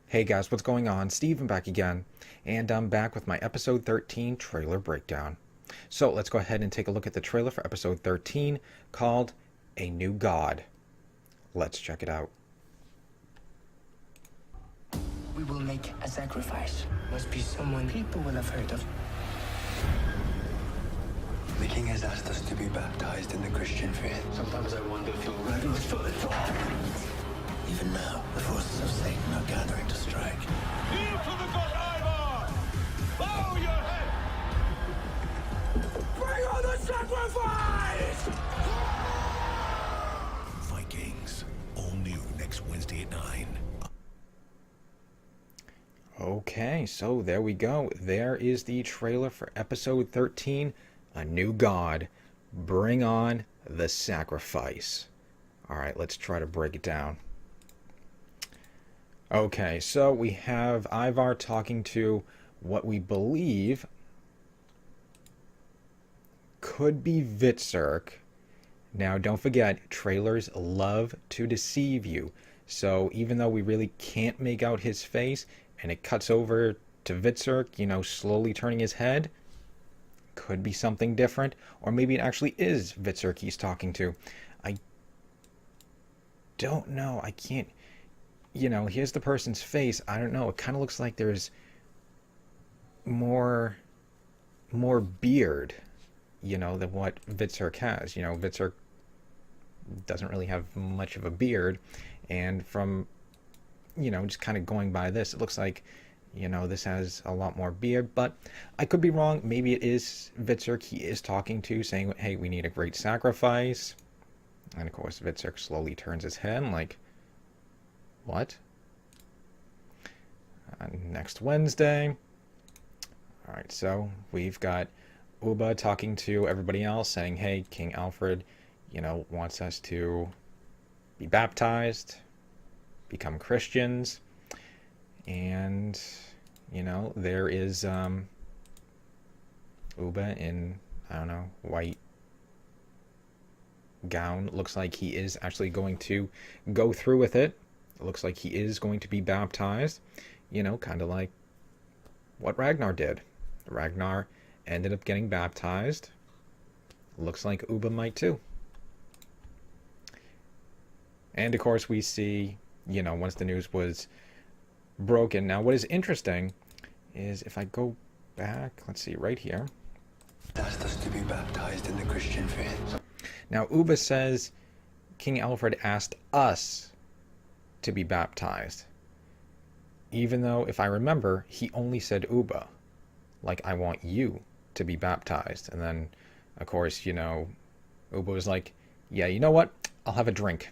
Hey guys, what's going on? Steven back again, and I'm back with my episode 13 trailer breakdown. So let's go ahead and take a look at the trailer for episode 13 called A New God. Let's check it out. We will make a sacrifice. Must be someone people will have heard of. The king has asked us to be baptized in the Christian faith. Sometimes I wonder if you're ready for the talk. Even now, the forces of Satan are gathering to strike. Kneel to the god Ivar! Bow your head! Bring on the sacrifice! Vikings, all new next Wednesday at 9. Okay, so there we go. There is the trailer for episode 13, A New God. Bring on the sacrifice. Alright, let's try to break it down. Okay, so we have Ivar talking to what we believe could be Vitsirk. Now, don't forget, trailers love to deceive you. So even though we really can't make out his face, and it cuts over to Vitsirk, slowly turning his head, could be something different. Or maybe it actually is Vitsirk he's talking to. I don't know. I can't... here's the person's face. I don't know. It kind of looks like there's more beard, than what Vitsirk has. Vitsirk doesn't really have much of a beard. And from, just kind of going by this, it looks like, this has a lot more beard. But I could be wrong. Maybe it is Vitsirk he is talking to, saying, hey, we need a great sacrifice. And of course, Vitsirk slowly turns his head like, what? Next Wednesday. Alright, so we've got Uba talking to everybody else, saying, hey, King Alfred, wants us to be baptized, become Christians. And, there is Uba in, I don't know, white gown. Looks like he is actually going to go through with it. It looks like he is going to be baptized, kind of like what Ragnar did. Ragnar ended up getting baptized. Looks like Uba might too. And of course we see, once the news was broken. Now what is interesting is if I go back, let's see, right here. Asked us to be baptized in the Christian faith. Now Uba says King Alfred asked us to be baptized, even though, if I remember, he only said Uba, like, I want you to be baptized. And then of course, Uba was like, yeah, you know what, I'll have a drink.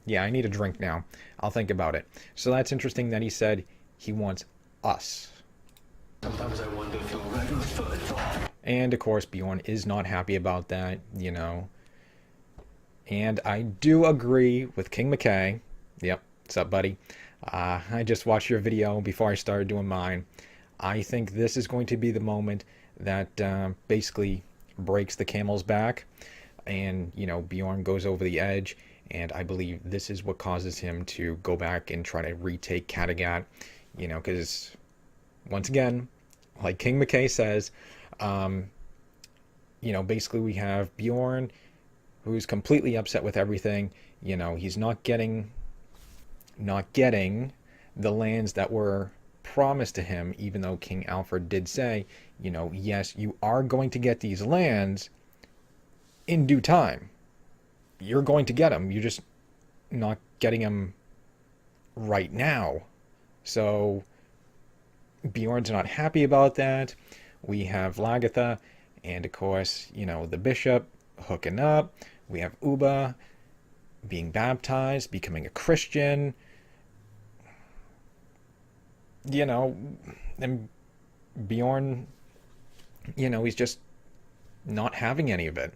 Yeah, I need a drink now, I'll think about it. So that's interesting that he said he wants us. Sometimes I wonder if you're ready for the talk. And of course Bjorn is not happy about that, and I do agree with King McKay. Yep, what's up, buddy? I just watched your video before I started doing mine. I think this is going to be the moment that basically breaks the camel's back, and Bjorn goes over the edge, and I believe this is what causes him to go back and try to retake Kattegat, because once again, like King McKay says, basically we have Bjorn, who's completely upset with everything. He's not getting the lands that were promised to him, even though King Alfred did say, yes, you are going to get these lands in due time. You're going to get them. You're just not getting them right now. So Bjorn's not happy about that. We have Lagertha, and of course, the bishop hooking up. We have Uba being baptized, becoming a Christian. And Bjorn, he's just not having any of it.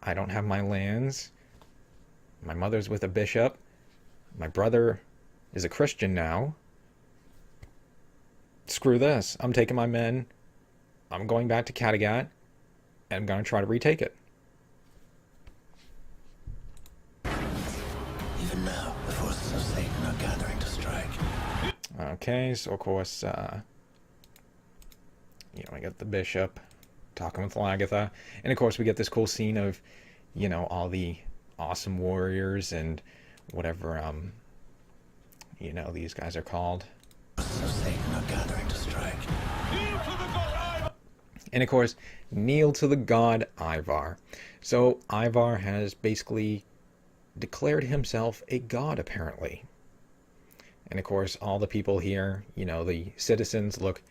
I don't have my lands. My mother's with a bishop. My brother is a Christian now. Screw this. I'm taking my men. I'm going back to Kattegat, and I'm going to try to retake it. Even now, the forces of Satan are gathering Okay, so of course, we got the bishop talking with Lagatha, and of course we get this cool scene of, all the awesome warriors and whatever, these guys are called. Forces of Satan are gathering to strike. Kneel to the god Ivar! And of course, kneel to the god Ivar. So Ivar has basically declared himself a god, apparently. And of course, all the people here, the citizens look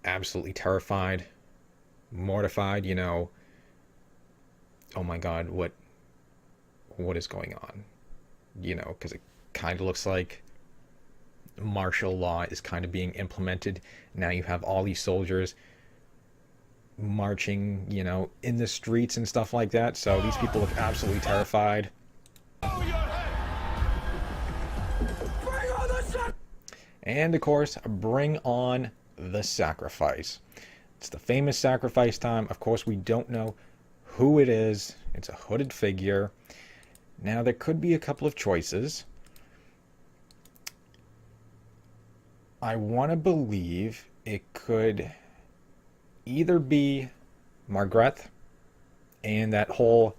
absolutely terrified, mortified, oh my god, what is going on? Because it kind of looks like martial law is kind of being implemented. Now you have all these soldiers marching, in the streets and stuff like that. So these people look absolutely terrified. And of course, bring on the sacrifice. It's the famous sacrifice time. Of course, we don't know who it is. It's a hooded figure. Now, there could be a couple of choices. I want to believe it could either be Margrethe and that whole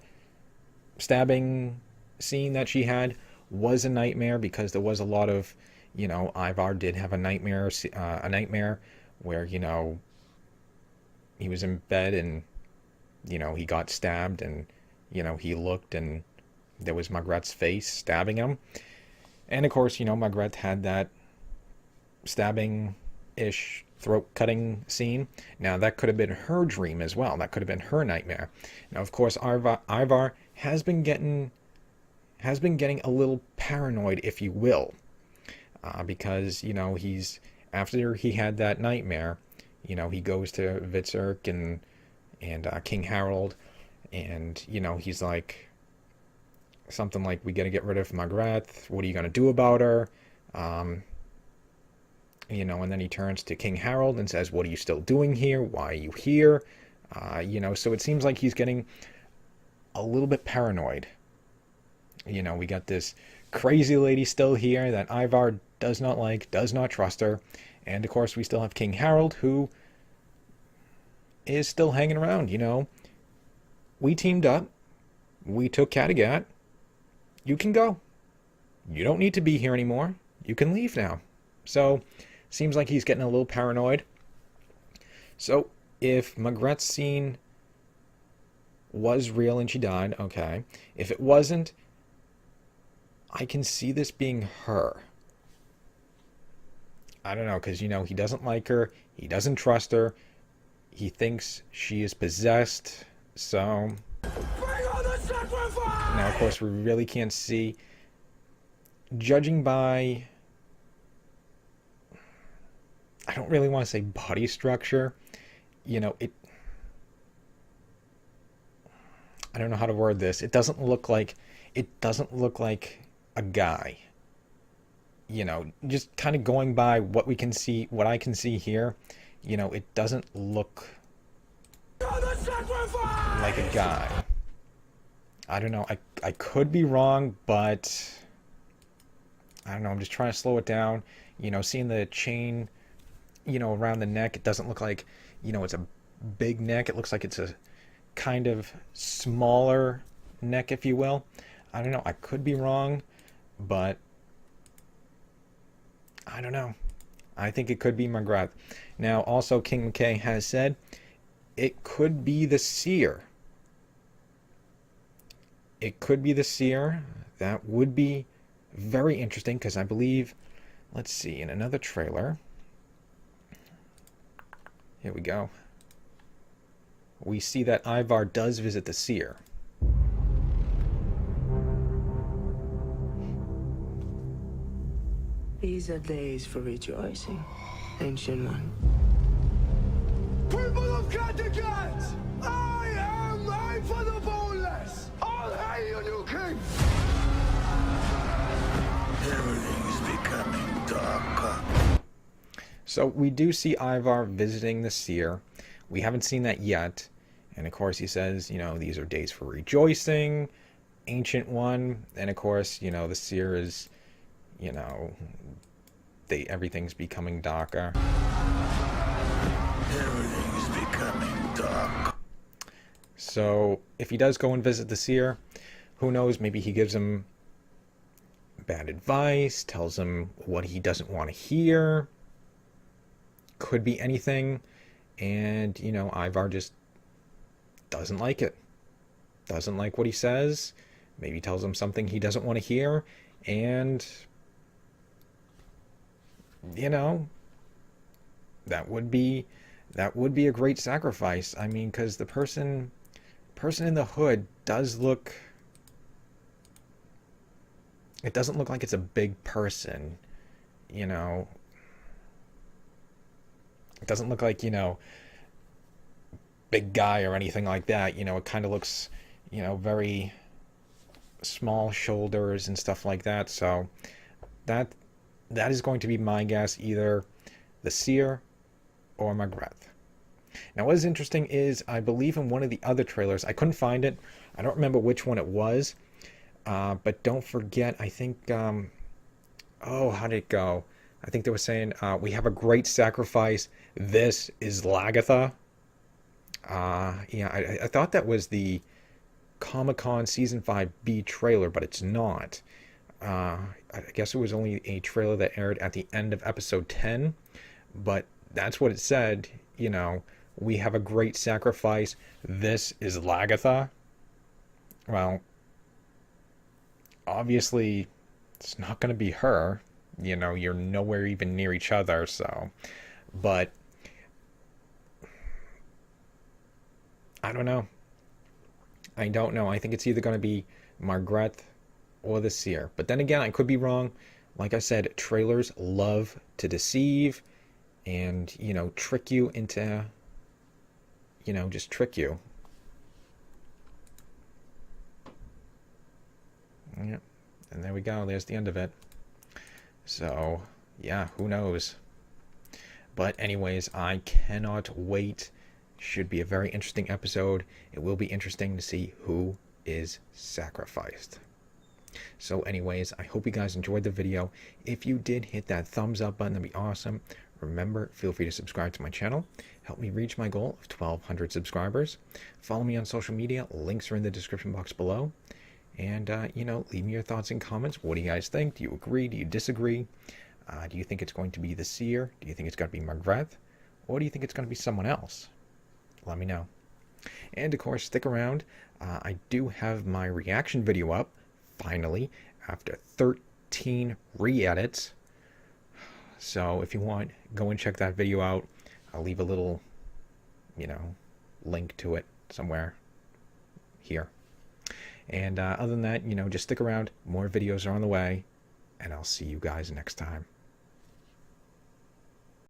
stabbing scene that she had was a nightmare, because there was a lot of, Ivar did have a nightmare where, he was in bed and, he got stabbed and, he looked and there was Margrethe's face stabbing him. And of course, Margrethe had that stabbing-ish throat-cutting scene. Now, that could have been her dream as well. That could have been her nightmare. Now, of course, Ivar has been getting a little paranoid, if you will, because, he's, after he had that nightmare, he goes to Vitzerk and King Harold, and, he's like, something like, we got to get rid of Margrethe. What are you going to do about her? And then he turns to King Harold and says, what are you still doing here? Why are you here? So it seems like he's getting a little bit paranoid. We got this crazy lady still here that Ivar does not like, does not trust her. And of course, we still have King Harold, who is still hanging around, We teamed up. We took Kattegat. You can go. You don't need to be here anymore. You can leave now. So, seems like he's getting a little paranoid. So, if Margrethe's scene was real and she died, okay. If it wasn't, I can see this being her. I don't know, because, he doesn't like her. He doesn't trust her. He thinks she is possessed. So, now, of course, we really can't see. Judging by, I don't really want to say body structure. I don't know how to word this. It doesn't look like a guy. Just kind of going by what we can see, what I can see here, it doesn't look like a guy. I don't know. I could be wrong, but I don't know. I'm just trying to slow it down. Seeing the chain, around the neck, it doesn't look like, it's a big neck. It looks like it's a kind of smaller neck, if you will. I don't know. I could be wrong, but I don't know. I think it could be Margrethe. Now, also, King McKay has said it could be the seer. It could be the seer. That would be very interesting, because I believe, let's see, in another trailer, here we go, we see that Ivar does visit the seer. These are days for rejoicing, Ancient One. People of Kattegat! I am Ivar the Boneless! All hail your new king! Everything is becoming darker. So we do see Ivar visiting the seer. We haven't seen that yet. And of course he says, these are days for rejoicing, Ancient One. And of course, the seer is, everything's becoming darker. Everything's becoming dark. So if he does go and visit the seer, who knows, maybe he gives him bad advice, tells him what he doesn't want to hear. Could be anything. And, Ivar just doesn't like it. Doesn't like what he says. Maybe tells him something he doesn't want to hear. And, that would be a great sacrifice. I mean, because the person in the hood does look... It doesn't look like it's a big person, It doesn't look like, big guy or anything like that. It kind of looks, very small shoulders and stuff like that. So that is going to be my guess, either the seer or Margrethe. Now, what is interesting is, I believe in one of the other trailers, I couldn't find it. I don't remember which one it was. But don't forget, I think, how did it go? I think they were saying, we have a great sacrifice. This is Lagatha. I thought that was the Comic-Con Season 5B trailer, but it's not. I guess it was only a trailer that aired at the end of episode 10, but that's what it said. We have a great sacrifice. This is Lagatha. Well, obviously it's not going to be her. You're nowhere even near each other, so. But I don't know. I don't know. I think it's either going to be Margrethe or the seer. But then again, I could be wrong. Like I said, trailers love to deceive and, trick you into, just trick you. Yep. And there we go. There's the end of it. So, yeah, who knows? But anyways, I cannot wait. Should be a very interesting episode. It will be interesting to see who is sacrificed. So anyways, I hope you guys enjoyed the video. If you did, hit that thumbs up button. That'd be awesome. Remember, feel free to subscribe to my channel. Help me reach my goal of 1,200 subscribers. Follow me on social media. Links are in the description box below. And, leave me your thoughts and comments. What do you guys think? Do you agree? Do you disagree? Do you think it's going to be the seer? Do you think it's going to be Margrethe? Or do you think it's going to be someone else? Let me know. And, of course, stick around. I do have my reaction video up, finally, after 13 re-edits. So, if you want, go and check that video out. I'll leave a little, link to it somewhere here. And other than that, just stick around. More videos are on the way. And I'll see you guys next time.